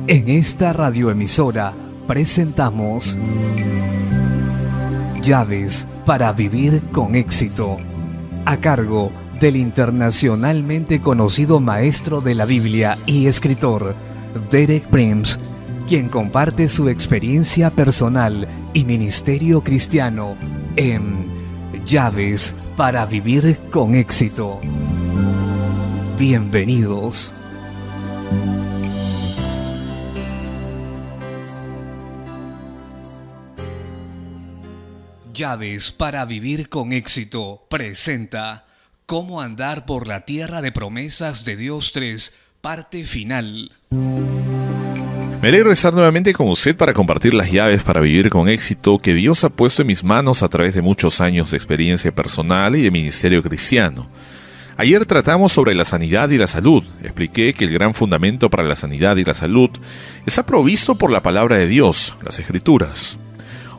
En esta radioemisora presentamos Llaves para vivir con éxito, a cargo del internacionalmente conocido maestro de la Biblia y escritor Derek Prince, quien comparte su experiencia personal y ministerio cristiano en Llaves para vivir con éxito. Bienvenidos. Llaves para vivir con éxito presenta Cómo andar por la tierra de promesas de Dios 3, parte final. Me alegro de estar nuevamente con usted para compartir las llaves para vivir con éxito que Dios ha puesto en mis manos a través de muchos años de experiencia personal y de ministerio cristiano. Ayer tratamos sobre la sanidad y la salud. Expliqué que el gran fundamento para la sanidad y la salud está provisto por la palabra de Dios, las Escrituras.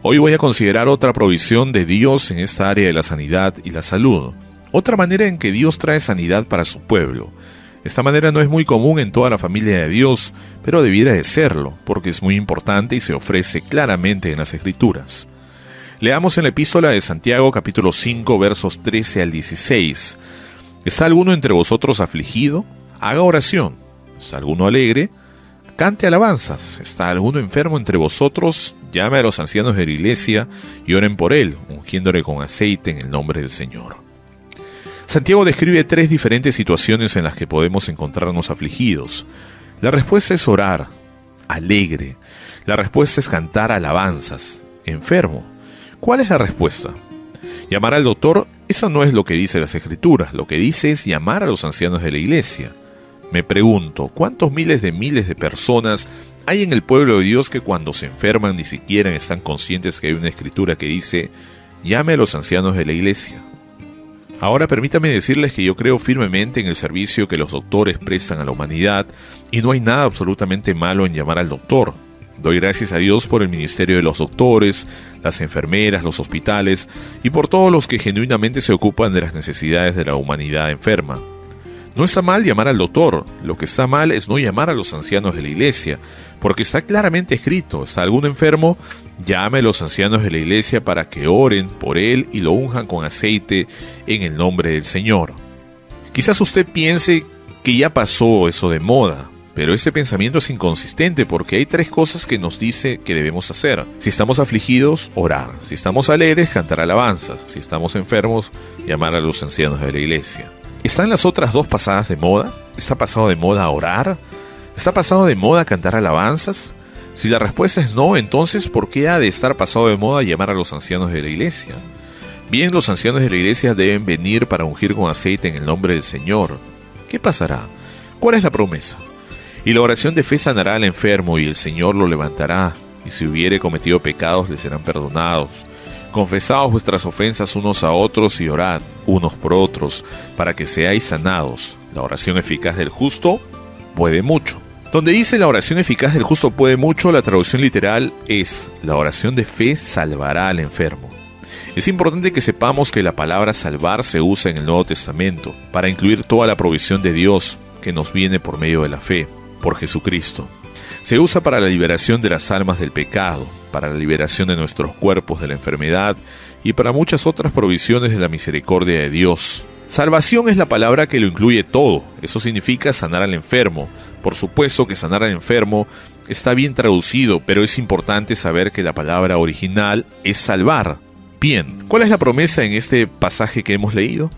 Hoy voy a considerar otra provisión de Dios en esta área de la sanidad y la salud. Otra manera en que Dios trae sanidad para su pueblo. Esta manera no es muy común en toda la familia de Dios, pero debiera de serlo, porque es muy importante y se ofrece claramente en las Escrituras. Leamos en la epístola de Santiago, capítulo 5, versos 13 al 16. ¿Está alguno entre vosotros afligido? Haga oración. ¿Está alguno alegre? Cante alabanzas. ¿Está alguno enfermo entre vosotros? Llame a los ancianos de la iglesia y oren por él, ungiéndole con aceite en el nombre del Señor. Santiago describe tres diferentes situaciones en las que podemos encontrarnos afligidos. La respuesta es orar, alegre. La respuesta es cantar alabanzas, enfermo. ¿Cuál es la respuesta? Llamar al doctor, eso no es lo que dice las Escrituras. Lo que dice es llamar a los ancianos de la iglesia. Me pregunto, ¿cuántos miles de personas hay en el pueblo de Dios que cuando se enferman ni siquiera están conscientes que hay una escritura que dice, llame a los ancianos de la iglesia? Ahora permítame decirles que yo creo firmemente en el servicio que los doctores prestan a la humanidad y no hay nada absolutamente malo en llamar al doctor. Doy gracias a Dios por el ministerio de los doctores, las enfermeras, los hospitales y por todos los que genuinamente se ocupan de las necesidades de la humanidad enferma. No está mal llamar al doctor, lo que está mal es no llamar a los ancianos de la iglesia, porque está claramente escrito, ¿está alguno enfermo? Llame a los ancianos de la iglesia para que oren por él y lo unjan con aceite en el nombre del Señor. Quizás usted piense que ya pasó eso de moda, pero ese pensamiento es inconsistente porque hay tres cosas que nos dice que debemos hacer. Si estamos afligidos, orar. Si estamos alegres, cantar alabanzas. Si estamos enfermos, llamar a los ancianos de la iglesia. ¿Están las otras dos pasadas de moda? ¿Está pasado de moda orar? ¿Está pasado de moda cantar alabanzas? Si la respuesta es no, entonces ¿por qué ha de estar pasado de moda llamar a los ancianos de la iglesia? Bien, los ancianos de la iglesia deben venir para ungir con aceite en el nombre del Señor. ¿Qué pasará? ¿Cuál es la promesa? Y la oración de fe sanará al enfermo y el Señor lo levantará, y si hubiere cometido pecados le serán perdonados. Confesaos vuestras ofensas unos a otros y orad unos por otros, para que seáis sanados. La oración eficaz del justo puede mucho. Donde dice la oración eficaz del justo puede mucho, la traducción literal es la oración de fe salvará al enfermo. Es importante que sepamos que la palabra salvar se usa en el Nuevo Testamento para incluir toda la provisión de Dios que nos viene por medio de la fe, por Jesucristo. Se usa para la liberación de las almas del pecado, para la liberación de nuestros cuerpos de la enfermedad y para muchas otras provisiones de la misericordia de Dios. Salvación es la palabra que lo incluye todo. Eso significa sanar al enfermo. Por supuesto que sanar al enfermo está bien traducido, pero es importante saber que la palabra original es salvar. Bien, ¿cuál es la promesa en este pasaje que hemos leído?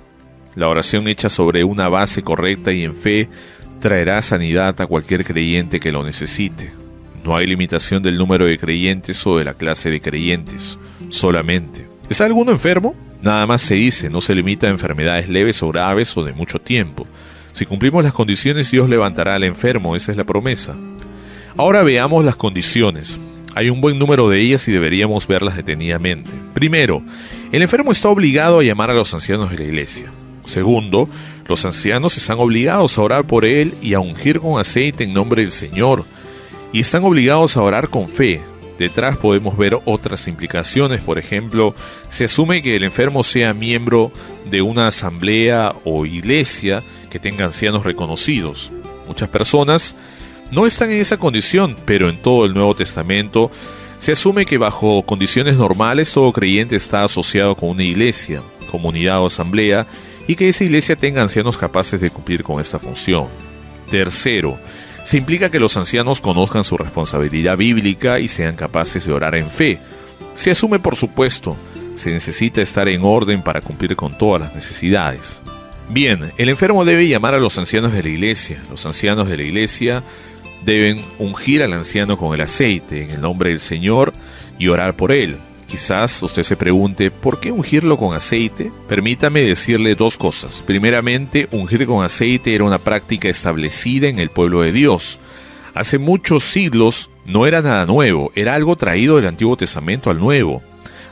La oración hecha sobre una base correcta y en fe traerá sanidad a cualquier creyente que lo necesite. No hay limitación del número de creyentes o de la clase de creyentes, solamente. ¿Está alguno enfermo? Nada más se dice, no se limita a enfermedades leves o graves o de mucho tiempo. Si cumplimos las condiciones, Dios levantará al enfermo, esa es la promesa. Ahora veamos las condiciones. Hay un buen número de ellas y deberíamos verlas detenidamente. Primero, el enfermo está obligado a llamar a los ancianos de la iglesia. Segundo, los ancianos están obligados a orar por él y a ungir con aceite en nombre del Señor. Y están obligados a orar con fe. Detrás podemos ver otras implicaciones. Por ejemplo, se asume que el enfermo sea miembro de una asamblea o iglesia que tenga ancianos reconocidos. Muchas personas no están en esa condición, pero en todo el Nuevo Testamento se asume que bajo condiciones normales todo creyente está asociado con una iglesia, comunidad o asamblea, y que esa iglesia tenga ancianos capaces de cumplir con esta función. Tercero, se implica que los ancianos conozcan su responsabilidad bíblica y sean capaces de orar en fe. Se asume, por supuesto, se necesita estar en orden para cumplir con todas las necesidades. Bien, el enfermo debe llamar a los ancianos de la iglesia. Los ancianos de la iglesia deben ungir al anciano con el aceite en el nombre del Señor y orar por él. Quizás usted se pregunte, ¿por qué ungirlo con aceite? Permítame decirle dos cosas. Primeramente, ungir con aceite era una práctica establecida en el pueblo de Dios. Hace muchos siglos no era nada nuevo, era algo traído del Antiguo Testamento al Nuevo.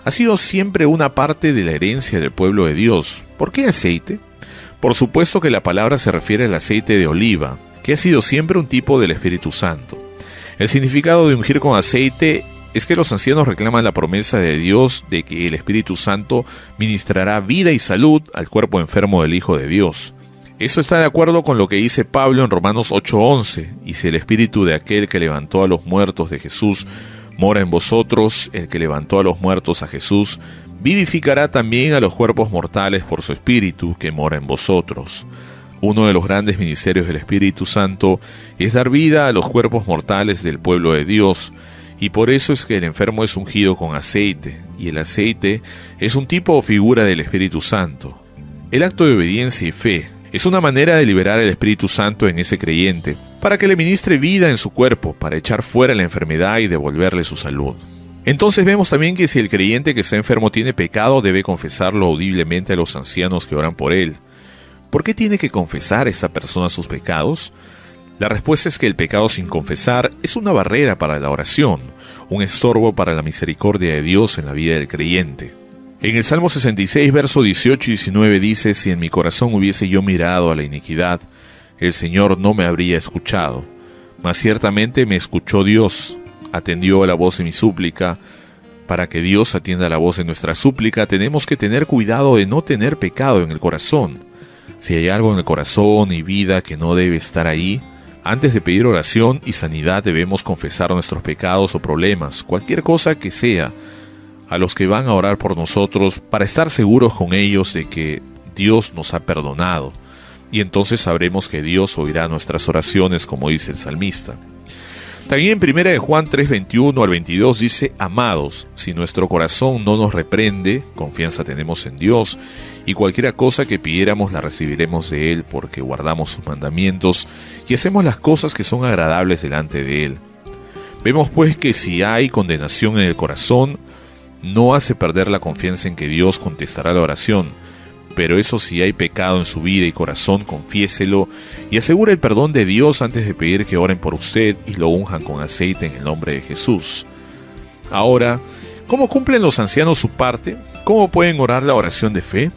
Ha sido siempre una parte de la herencia del pueblo de Dios. ¿Por qué aceite? Por supuesto que la palabra se refiere al aceite de oliva, que ha sido siempre un tipo del Espíritu Santo. El significado de ungir con aceite es que los ancianos reclaman la promesa de Dios de que el Espíritu Santo ministrará vida y salud al cuerpo enfermo del Hijo de Dios. Eso está de acuerdo con lo que dice Pablo en Romanos 8:11, y si el Espíritu de aquel que levantó a los muertos de Jesús mora en vosotros, el que levantó a los muertos a Jesús, vivificará también a los cuerpos mortales por su Espíritu que mora en vosotros. Uno de los grandes ministerios del Espíritu Santo es dar vida a los cuerpos mortales del pueblo de Dios, y por eso es que el enfermo es ungido con aceite, y el aceite es un tipo o figura del Espíritu Santo. El acto de obediencia y fe es una manera de liberar el Espíritu Santo en ese creyente, para que le ministre vida en su cuerpo, para echar fuera la enfermedad y devolverle su salud. Entonces vemos también que si el creyente que está enfermo tiene pecado, debe confesarlo audiblemente a los ancianos que oran por él. ¿Por qué tiene que confesar esa persona sus pecados? La respuesta es que el pecado sin confesar es una barrera para la oración, un estorbo para la misericordia de Dios en la vida del creyente. En el Salmo 66, verso 18 y 19 dice: si en mi corazón hubiese yo mirado a la iniquidad, el Señor no me habría escuchado. Mas ciertamente me escuchó Dios, atendió a la voz de mi súplica. Para que Dios atienda a la voz de nuestra súplica, tenemos que tener cuidado de no tener pecado en el corazón. Si hay algo en el corazón y vida que no debe estar ahí, antes de pedir oración y sanidad debemos confesar nuestros pecados o problemas, cualquier cosa que sea, a los que van a orar por nosotros, para estar seguros con ellos de que Dios nos ha perdonado, y entonces sabremos que Dios oirá nuestras oraciones, como dice el salmista. También en 1 Juan 3:21 al 22 dice: amados, si nuestro corazón no nos reprende, confianza tenemos en Dios, y cualquiera cosa que pidiéramos la recibiremos de Él, porque guardamos sus mandamientos y hacemos las cosas que son agradables delante de Él. Vemos pues que si hay condenación en el corazón, no hace perder la confianza en que Dios contestará la oración, pero eso si hay pecado en su vida y corazón, confiéselo y asegure el perdón de Dios antes de pedir que oren por usted y lo unjan con aceite en el nombre de Jesús. Ahora, ¿cómo cumplen los ancianos su parte? ¿Cómo pueden orar la oración de fe?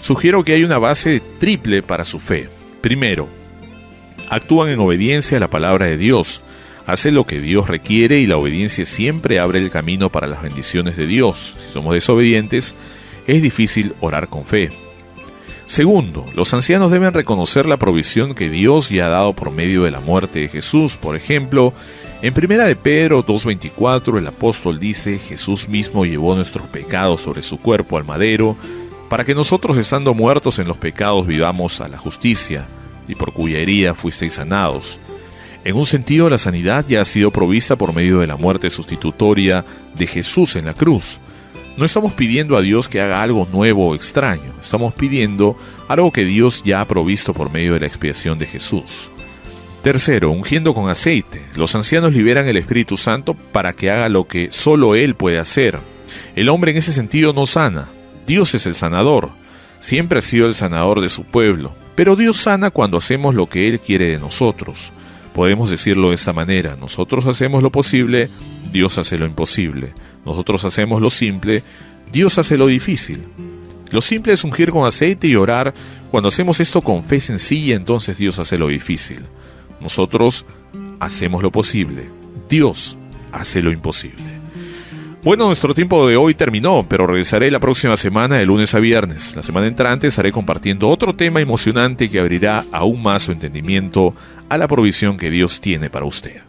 Sugiero que hay una base triple para su fe. Primero, actúan en obediencia a la palabra de Dios. Hacen lo que Dios requiere y la obediencia siempre abre el camino para las bendiciones de Dios. Si somos desobedientes, es difícil orar con fe. Segundo, los ancianos deben reconocer la provisión que Dios ya ha dado por medio de la muerte de Jesús. Por ejemplo, en 1 de Pedro 2:24 el apóstol dice: Jesús mismo llevó nuestros pecados sobre su cuerpo al madero, para que nosotros, estando muertos en los pecados, vivamos a la justicia, y por cuya herida fuisteis sanados. En un sentido, la sanidad ya ha sido provista por medio de la muerte sustitutoria de Jesús en la cruz. No estamos pidiendo a Dios que haga algo nuevo o extraño, estamos pidiendo algo que Dios ya ha provisto por medio de la expiación de Jesús. Tercero, ungiendo con aceite. Los ancianos liberan el Espíritu Santo para que haga lo que solo Él puede hacer. El hombre en ese sentido no sana, Dios es el sanador, siempre ha sido el sanador de su pueblo, pero Dios sana cuando hacemos lo que Él quiere de nosotros. Podemos decirlo de esta manera: nosotros hacemos lo posible, Dios hace lo imposible. Nosotros hacemos lo simple, Dios hace lo difícil. Lo simple es ungir con aceite y orar. Cuando hacemos esto con fe sencilla, entonces Dios hace lo difícil. Nosotros hacemos lo posible, Dios hace lo imposible. Bueno, nuestro tiempo de hoy terminó, pero regresaré la próxima semana de lunes a viernes. La semana entrante estaré compartiendo otro tema emocionante que abrirá aún más su entendimiento a la provisión que Dios tiene para usted.